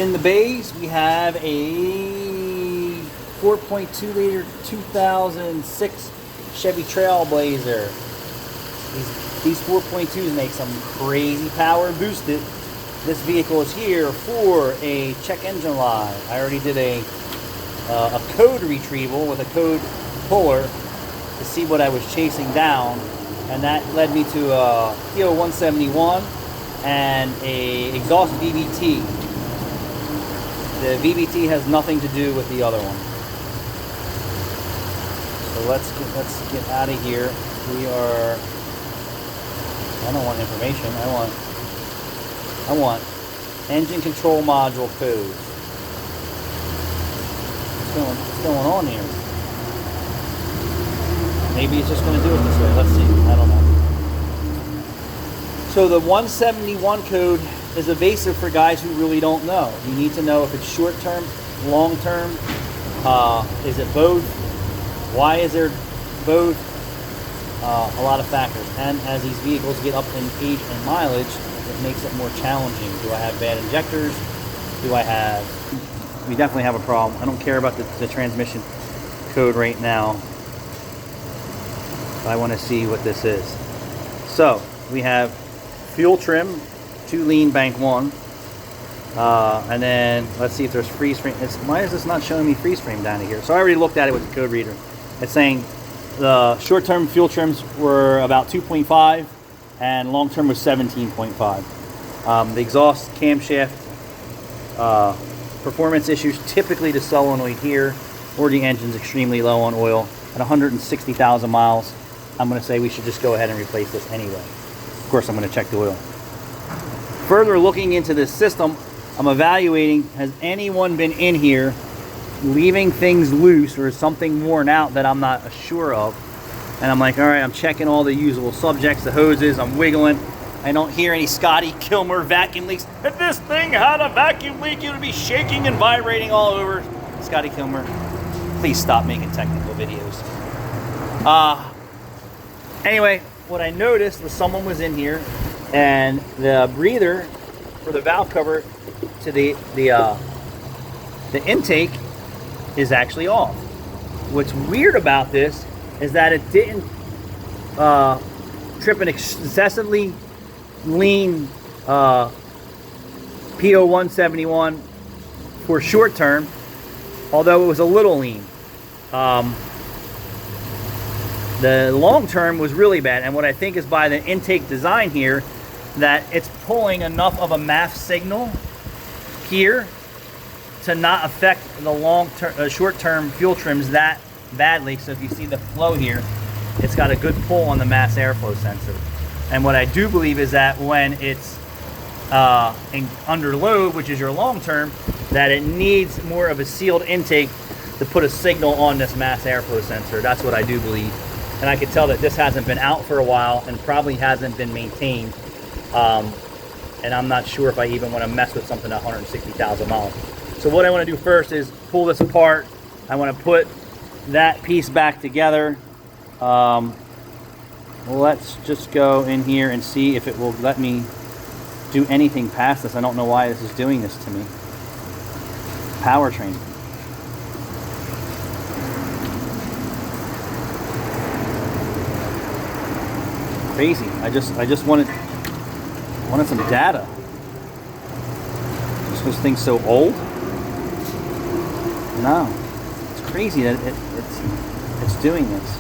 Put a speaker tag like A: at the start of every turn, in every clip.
A: In the bays, we have a 4.2 liter 2006 Chevy Trailblazer. These 4.2s make some crazy power boosted. This vehicle is here for a check engine light. I already did a code retrieval with a code puller to see what I was chasing down, and that led me to a Po171 and a exhaust VVT. The VVT has nothing to do with the other one. So let's get out of here. I don't want information. I want engine control module codes. What's going on here? Maybe it's just going to do it this way. Let's see. I don't know. So the 171 code is evasive for guys who really don't know. You need to know if it's short term, long term. Is it both? Why is there both? A lot of factors. And as these vehicles get up in age and mileage, it makes it more challenging. Do I have bad injectors? We definitely have a problem. I don't care about the transmission code right now. I want to see what this is. So we have fuel trim, 2 lean bank 1, and then let's see if there's freeze frame. Why is this not showing me freeze frame down here? So I already looked at it with the code reader. It's saying the short-term fuel trims were about 2.5 and long-term was 17.5. The exhaust camshaft performance issues, typically the solenoid here or the engine's extremely low on oil. At 160,000 miles, I'm going to say we should just go ahead and replace this anyway. Of course, I'm going to check the oil. Further looking into this system, I'm evaluating, has anyone been in here leaving things loose or something worn out that I'm not sure of? And I'm like, all right, I'm checking all the usable subjects, the hoses, I'm wiggling. I don't hear any Scotty Kilmer vacuum leaks. If this thing had a vacuum leak, it would be shaking and vibrating all over. Scotty Kilmer, please stop making technical videos. Anyway, what I noticed was someone was in here and the breather for the valve cover to the intake is actually off. What's weird about this is that it didn't trip an excessively lean Po171 for short term, although it was a little lean. The long term was really bad, and what I think is by the intake design here, that it's pulling enough of a MAF signal here to not affect the short-term fuel trims that badly. So if you see the flow here, it's got a good pull on the mass airflow sensor. And what I do believe is that when it's under load, which is your long-term, that it needs more of a sealed intake to put a signal on this mass airflow sensor. That's what I do believe. And I can tell that this hasn't been out for a while and probably hasn't been maintained. And I'm not sure if I even want to mess with something at 160,000 miles. So what I want to do first is pull this apart. I want to put that piece back together. Let's just go in here and see if it will let me do anything past this. I don't know why this is doing this to me. Powertrain. Crazy. I just wanted some data. Is this thing so old? No. It's crazy that it's doing this.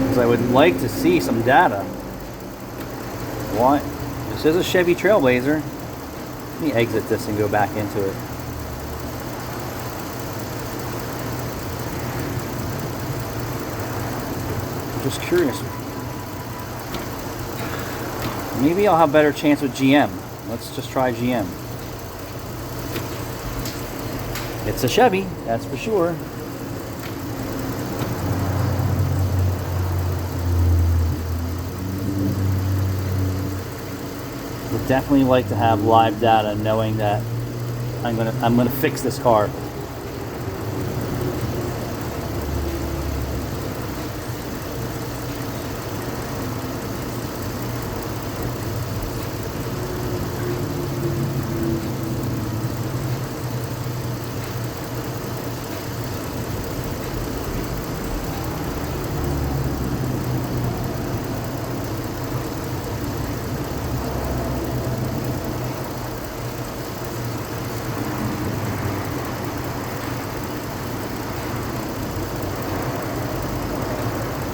A: Because I would like to see some data. Why? This is a Chevy Trailblazer. Let me exit this and go back into it. I'm just curious. Maybe I'll have a better chance with GM. Let's just try GM. It's a Chevy, that's for sure. Would definitely like to have live data, knowing that I'm gonna fix this car.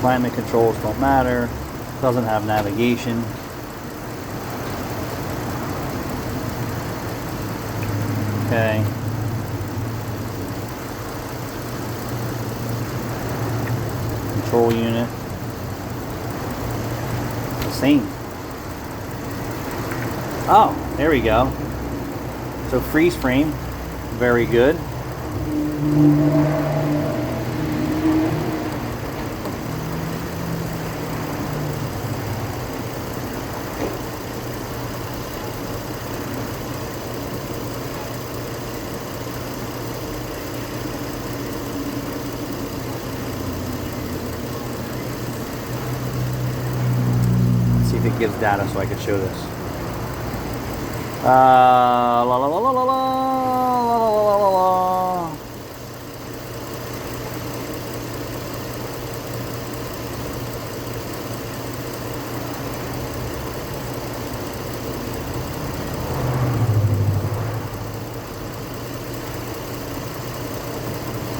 A: Climate controls don't matter. Doesn't have navigation. Okay. Control unit. The same. Oh, there we go. So freeze frame, very good. Let's see if it gives data so I can show this. La la la la la la la la la.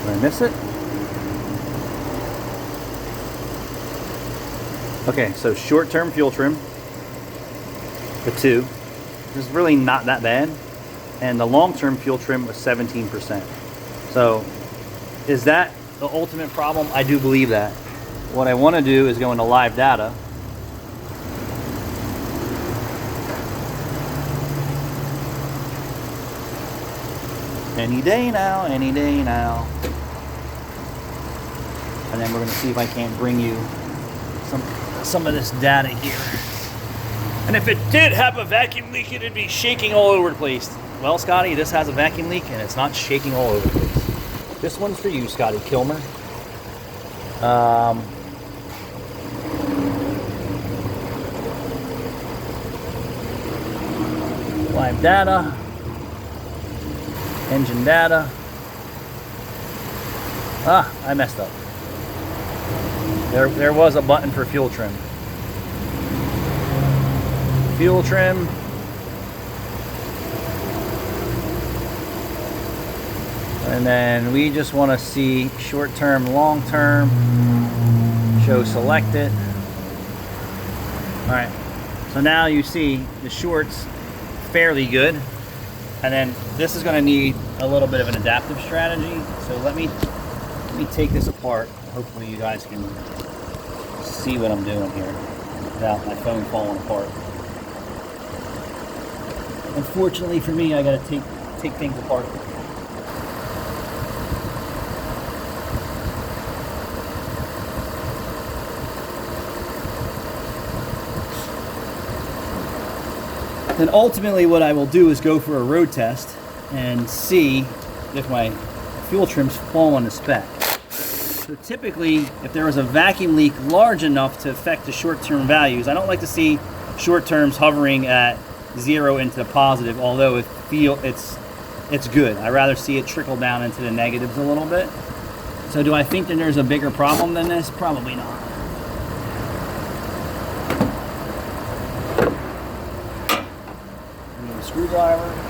A: Did I miss it? Okay, so short-term fuel trim, the 2. Is really not that bad, and the long-term fuel trim was 17%. So is that the ultimate problem? I do believe that. What I want to do is go into live data. Any day now, any day now. And then we're going to see if I can't bring you some of this data here. And if it did have a vacuum leak, it'd be shaking all over the place. Well, Scotty, this has a vacuum leak and it's not shaking all over the place. This one's for you, Scotty Kilmer. Live data. Engine data. Ah, I messed up. There was a button for fuel trim. Fuel trim. And then we just want to see short term, long term. Show selected. Alright, so now you see the shorts fairly good. And then this is going to need a little bit of an adaptive strategy. So let me take this apart. Hopefully you guys can see what I'm doing here without my phone falling apart. Unfortunately for me, I gotta take things apart. Then ultimately what I will do is go for a road test and see if my fuel trims fall on the spec. So typically, if there was a vacuum leak large enough to affect the short-term values, I don't like to see short terms hovering at 0 into the positive, although it's good. I'd rather see it trickle down into the negatives a little bit. So do I think that there's a bigger problem than this? Probably not. I need a screwdriver.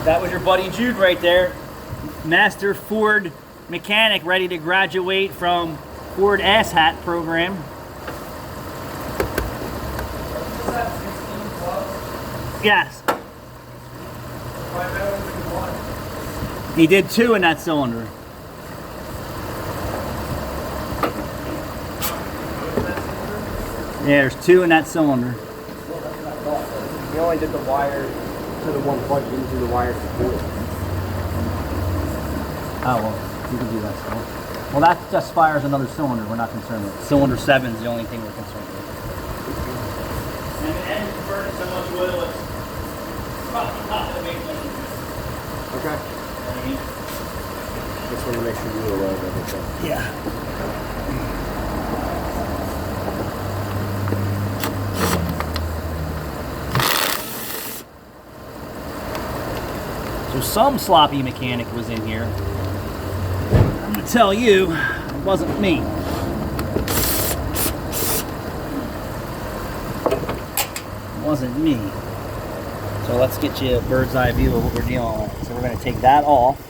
A: That was your buddy Jude right there. Master Ford mechanic ready to graduate from Ford asshat program. Yes. He did 2 in that cylinder. Yeah, there's 2 in that cylinder.
B: He only did the wire to the one plug, didn't do the wire to do it.
A: Oh, well, you can do that still. Well, that just fires another cylinder. We're not concerned with. Cylinder 7 is the only thing we're concerned with. And the engine's burning so much oil, it's probably not going to make any difference.
B: Okay.
A: You know what I mean?
B: Just want to make sure you're aware of everything.
A: Yeah. So some sloppy mechanic was in here. I'm going to tell you, it wasn't me. It wasn't me. So let's get you a bird's eye view of what we're dealing with. So we're going to take that off,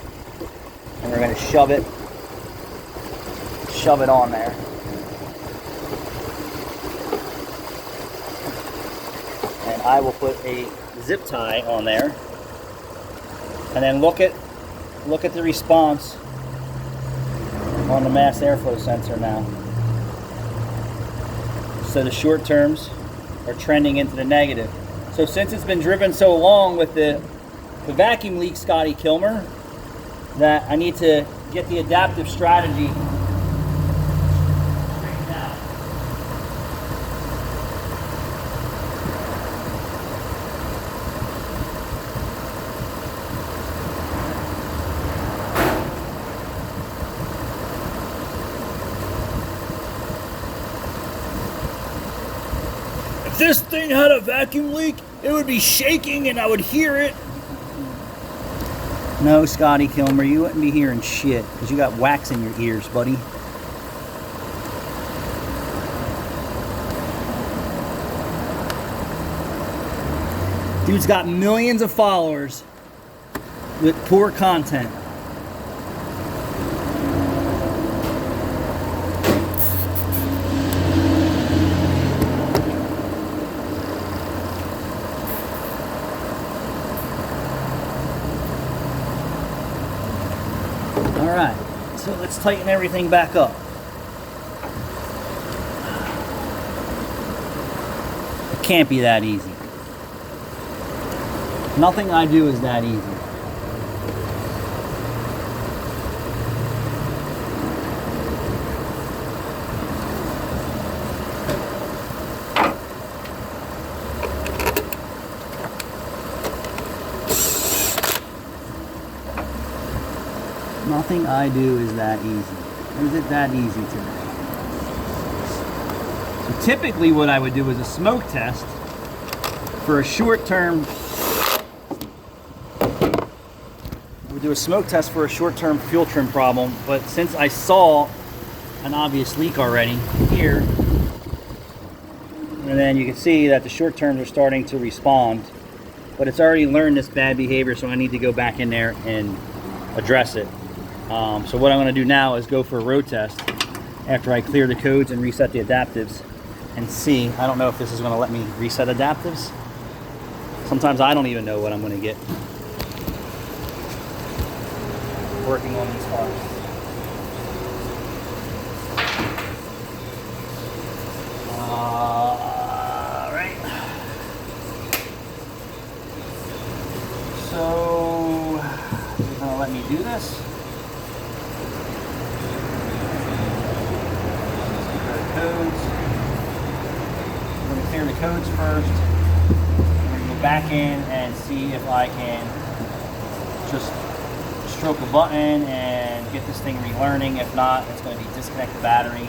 A: and we're going to shove it on there. And I will put a zip tie on there. And then look at the response on the mass airflow sensor now. So the short terms are trending into the negative. So since it's been driven so long with the vacuum leak, Scotty Kilmer, that I need to get the adaptive strategy straightened out. If this thing had a vacuum leak, it would be shaking and I would hear it. No, Scotty Kilmer, you wouldn't be hearing shit because you got wax in your ears, buddy. Dude's got millions of followers with poor content. Alright, so let's tighten everything back up. It can't be that easy. Nothing I do is that easy. Nothing I do is that easy. Is it that easy today? So typically what I would do is a smoke test for a short-term. We do a smoke test for a short-term fuel trim problem, but since I saw an obvious leak already here, and then you can see that the short terms are starting to respond, but it's already learned this bad behavior, so I need to go back in there and address it. So what I'm going to do now is go for a road test after I clear the codes and reset the adaptives and see. I don't know if this is going to let me reset adaptives. Sometimes I don't even know what I'm going to get working on these cars. Right. So it's going to let me do this. Codes. I'm going to clear the codes first. I'm going to go back in and see if I can just stroke a button and get this thing relearning. If not, it's going to be disconnect the battery.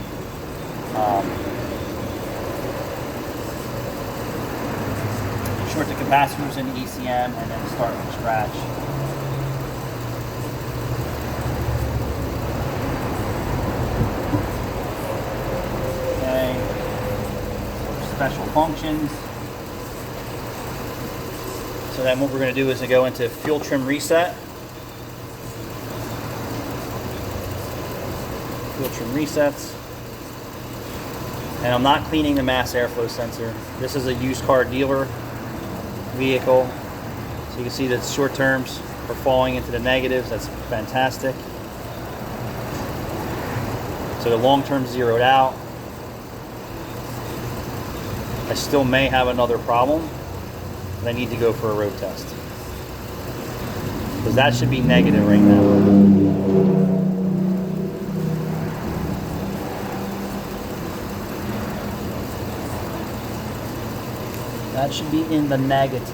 A: Short the capacitors in the ECM and then start from scratch. Special functions. So then what we're going to do is to go into fuel trim reset. Fuel trim resets. And I'm not cleaning the mass airflow sensor. This is a used car dealer vehicle. So you can see that short terms are falling into the negatives. That's fantastic. So the long term zeroed out. I still may have another problem, and I need to go for a road test. Because that should be negative right now. That should be in the negative.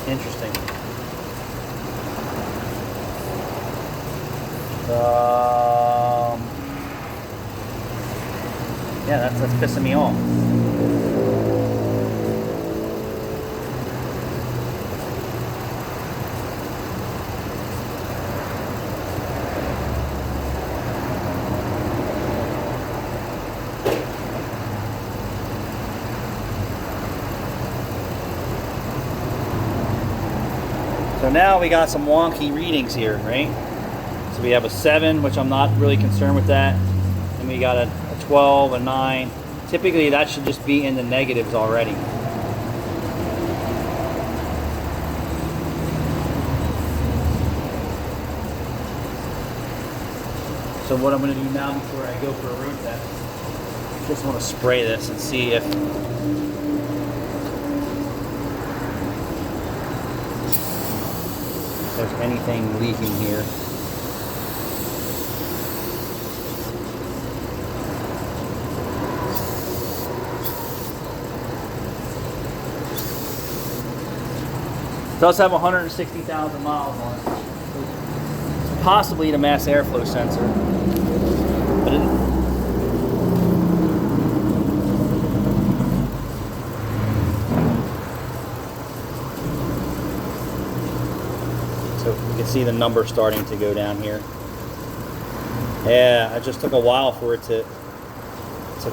A: Interesting. Yeah, that's pissing me off. So now we got some wonky readings here, right? So we have a 7, which I'm not really concerned with that. And we got a 12, a 9. Typically that should just be in the negatives already. So what I'm going to do now before I go for a road test, just want to spray this and see if there's anything leaking here. It does have 160,000 miles on it. Possibly the mass airflow sensor. But so you can see the number starting to go down here. Yeah, it just took a while for it to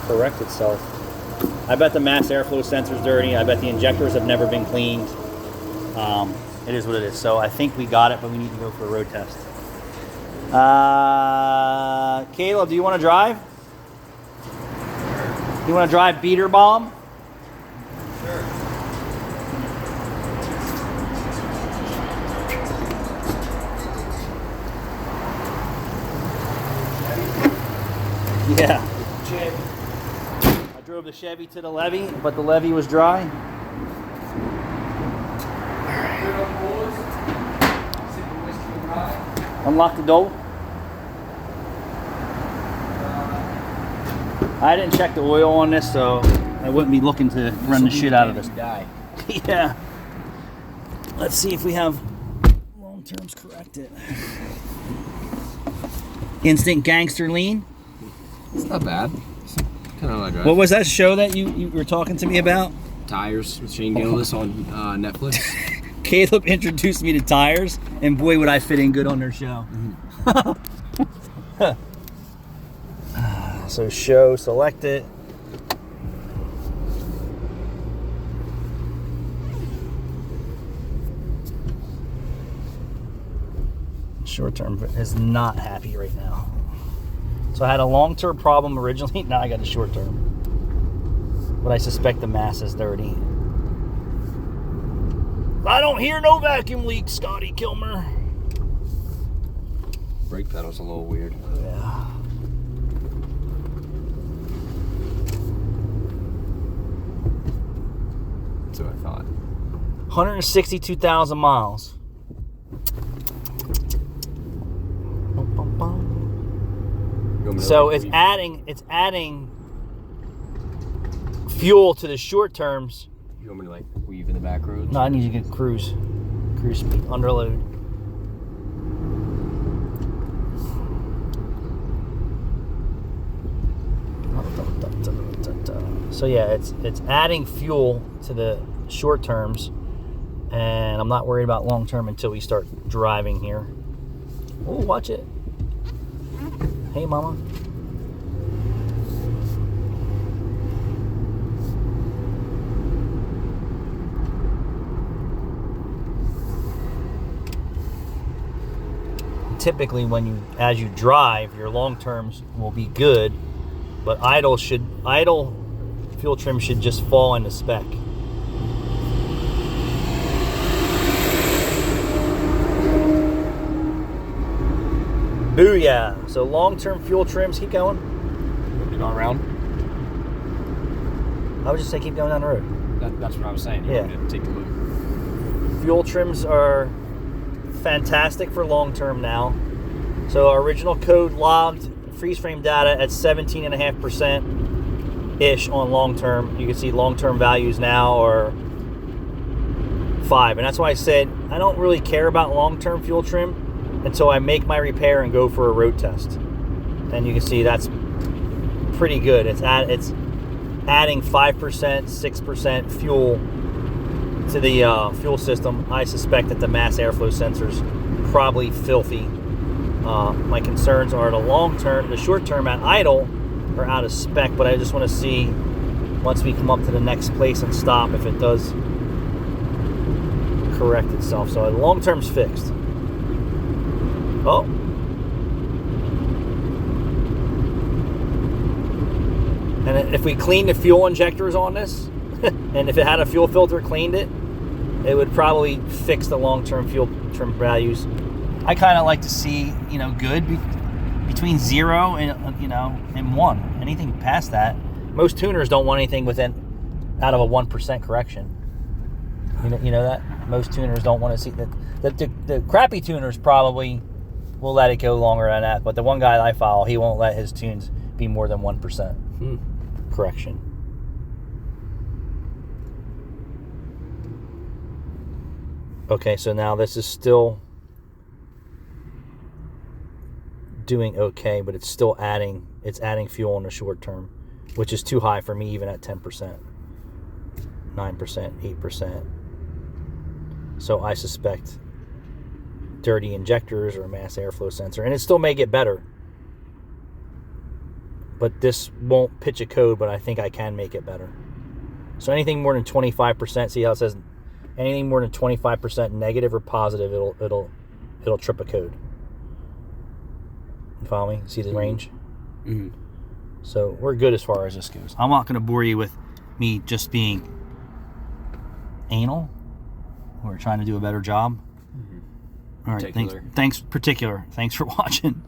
A: correct itself. I bet the mass airflow sensor's dirty. I bet the injectors have never been cleaned. It is what it is. So I think we got it, but we need to go for a road test. Caleb, do you want to drive? You want to drive Beater Bomb?
B: Sure.
A: Yeah. Chevy. I drove the Chevy to the levee, but the levee was dry. Unlock the door. I didn't check the oil on this, so I wouldn't be looking to run the shit out of this. Yeah. Let's see if we have long terms corrected. Instant Gangster Lean.
C: It's not bad. It's kind of like
A: What was that show that you were talking to me about?
C: Tires with Shane Gillis on Netflix.
A: Caleb introduced me to tires, and boy, would I fit in good on their show. So show, select it. Short term is not happy right now. So I had a long term problem originally, now I got a short term. But I suspect the mass is dirty. I don't hear no vacuum leak, Scotty Kilmer.
C: Brake pedal's a little weird.
A: Yeah.
C: That's what I thought.
A: 162,000 miles. So it's adding fuel to the short terms.
C: You want me to like weave in the back roads?
A: No, I need to get cruise speed, underload. So yeah, it's adding fuel to the short terms, and I'm not worried about long term until we start driving here. Oh, watch it. Hey, mama. Typically, as you drive, your long terms will be good, but idle fuel trim should just fall into spec. Booyah! So long-term fuel trims, keep going.
C: You going around?
A: I would just say keep going down the road.
C: That's what I was saying. You
A: Yeah.
C: want me to take a look.
A: Fuel trims are fantastic for long term now. So our original code logged freeze frame data at 17.5% ish on long term. You can see long term values now are 5, and that's why I said I don't really care about long term fuel trim until I make my repair and go for a road test. And you can see that's pretty good. It's adding 5%, 6% fuel to the fuel system. I suspect that the mass airflow sensor's probably filthy. My concerns are the long term, the short term at idle are out of spec, but I just want to see once we come up to the next place and stop if it does correct itself. So the long term's fixed. Oh. And if we clean the fuel injectors on this, and if it had a fuel filter, cleaned it, it would probably fix the long-term fuel trim values. I kind of like to see, good between 0 and, and 1. Anything past that, most tuners don't want anything out of a 1% correction. You know that? Most tuners don't want to see that. The crappy tuners probably will let it go longer than that, but the one guy that I follow, he won't let his tunes be more than 1% correction. Okay, so now this is still doing okay, but it's still adding fuel in the short term, which is too high for me even at 10%, 9%, 8%. So I suspect dirty injectors or a mass airflow sensor, and it still may get better. But this won't pitch a code, but I think I can make it better. So anything more than 25%, see how it says anything more than 25% negative or positive, it'll trip a code. You follow me? See the range?
C: Mm-hmm.
A: So we're good as far as this goes. I'm not going to bore you with me just being anal. We're trying to do a better job.
C: Mm-hmm.
A: All right, thanks for watching.